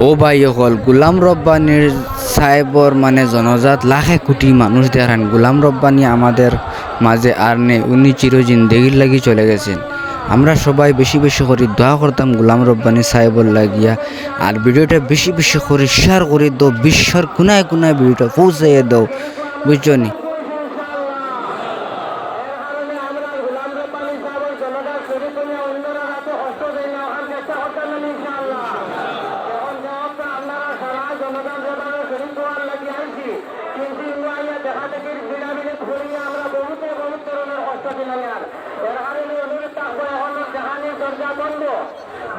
ও ভাই হল গুলাম রব্বানির সাহেবর মানে জনজাত লাখে কোটি মানুষ দেখান গুলাম রব্বানি আমাদের মাঝে আর নেই, উনি চিরজিন্দেগির লাগি চলে গেছেন। আমরা সবাই বেশি বেশি করে দোয়া করতাম গুলাম রব্বানি সাহেবর লাগিয়া। আর ভিডিওটা বেশি বেশি করে শেয়ার করে দাও, বিশ্বর কোনায় কোনায় ভিডিওটা পৌঁছাইয়ে দাও, বুঝছো নি?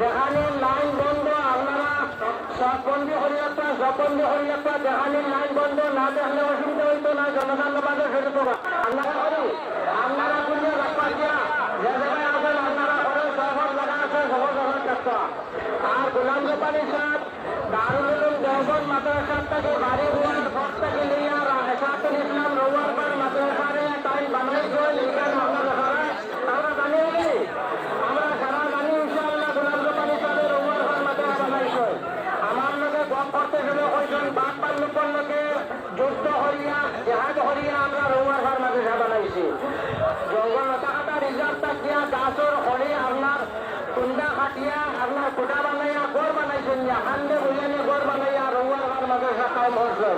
যেখানে লাইন বন্ধ আপনারা সব বন্ধ হরিয়াপ্পা যেখানে লাইন বন্ধ না দেখলে অসুবিধা হইতো না, জনগণ বাজে ফেরত আপনারা করি আপনারা পুলিশ রাখা দিয়া যে জায়গায় আসেন আপনারা করে সফর জায়গা আছে সফর সফর চেষ্টা। আর গোলাম রব্বানি সাহেব দারুল উলুম দেওবন্দ মাদ্রাসা থেকে বাড়ি হওয়ার ঘর থেকে নিয়ে এসাতুল ইসলাম রৌয়ারপাড় মাদ্রাসারে তাই বানাইছে লিখান আপনারা আমরা জানি আমরা সারা জানি ইনশাআল্লাহ গোলাম রব্বানি সাহেবের রৌয়ারপাড় মাদ্রাসা বানাইছে। আমার লোকে গপ করতে গেলে কইছেন বাপ লোকের লোকে যুদ্ধ হরিয়া জেহাদ হরিয়া আমরা রৌয়ারপাড় মাদ্রাসা বানাইছি। জঙ্গল লতা কাটা রিজার্ভ থাকিয়া গাছর হরি আপনার কুন্ডা কাটিয়া আপনার কোটা বানাইয়া গড় বানাইছেন, হান্ডে বুঝানি গড় বানাইয়া রৌয়ারপাড় মাদ্রাসা কাম করছেন।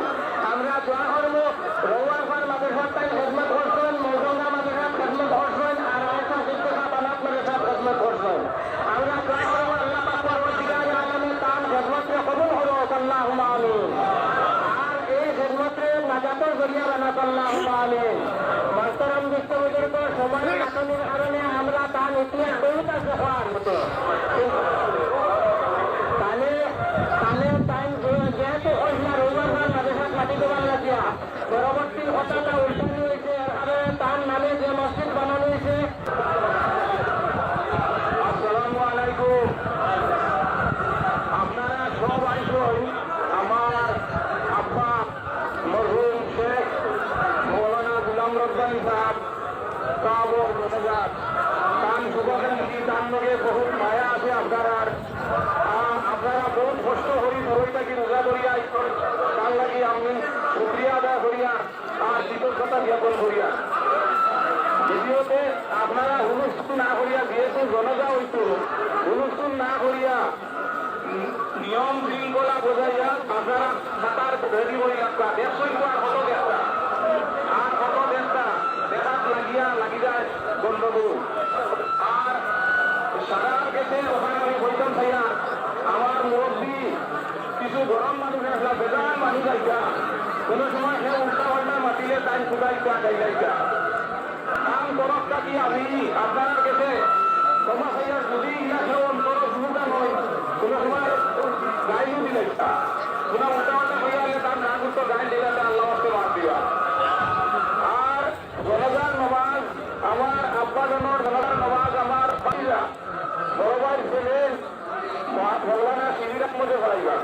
আমরা দোয়া করবো রৌয়ারপাড় মাদ্রাসার তাই খেদমত করছেন, মৌসঙ্গা মাদ্রাসার খেদমত করছেন, আর আয়সা শিক্ষা বানাত মাদ্রাসার খেদমত করছেন। আমরা দোয়া করবো আল্লাহ পাক পরবর্তীকালে আগামী তার খেদমতকে কবুল হলো, আল্লাহুম্মা আমিন। আর এই খেদমতে নাজাতের জরিয়া বানাত, আল্লাহুম্মা আমিন। মাহতারাম বিশ্ববিদ্যালয় তো সময় নাটনের কারণে আমরা তার ইতিহাস বহুত আছে হওয়ার মতো যেহেতু হইলা রৌয়ারপাড় মাদ্রাসাত মাটি দেওয়ার লাগিয়া পরবর্তী ঘটনাটা উল্টানি হয়েছে, আর তার নামে যে মসজিদ বানানো হয়েছে। আসসালামু আলাইকুম। আপনারা সব আইসুন আমার আব্বা মরহুম শেখ মৌলানা গুলাম রব্বানি সাহেব কাবর মোনাজাত তান শুভাকাঙ্ক্ষী তার লগে বহুত মায়া আছে আপনারা বহুত কষ্ট করি ধরইটাকে রোজা ধরিয়া তার লাগি আমি শুক্রিয়া আদায় করিয়া আর কৃতজ্ঞতা জ্ঞাপন করিয়া। দ্বিতীয়তে আপনারা হুলস্থুল না করিয়া যেহেতু জনতা হইতো হুলস্থুল না করিয়া নিয়ম শৃঙ্খলা বোঝাইয়া আপনারা সাঁতার রেডি হয়ে রাখা দেখছই তো আর কত দেখতা দেখাত লাগি যায় গন্ডগোল। আর সাধারণ গেছে ওখানে আমি বলতাম ভাইয়া আমার মুরব্বী কিছু গরম মানুষ আসলা বেজার মানুষ আইকা কোনো সময় সে উল্টা পাল্টা মাতিলে তাই ফুটাইতা গাইলাইতা কাম তরফটা কি আমি আপনার কাছে তোমার ভাইয়া যদি ইয়া সে অন্তর শুরুটা নয় কোনো সময় গাইও দিলাইতা কোনো উল্টা পাল্টা হইয়া হলে তার না করতো গাই দিলাতে আল্লাহ আসতে মার দিবা। আর জনজার নমাজ আমার আব্বা জনের জনজার নমাজ আমার ভাইরা বড় ভাই ছেলে মৌলানা শিবির আহমদে ভাইরা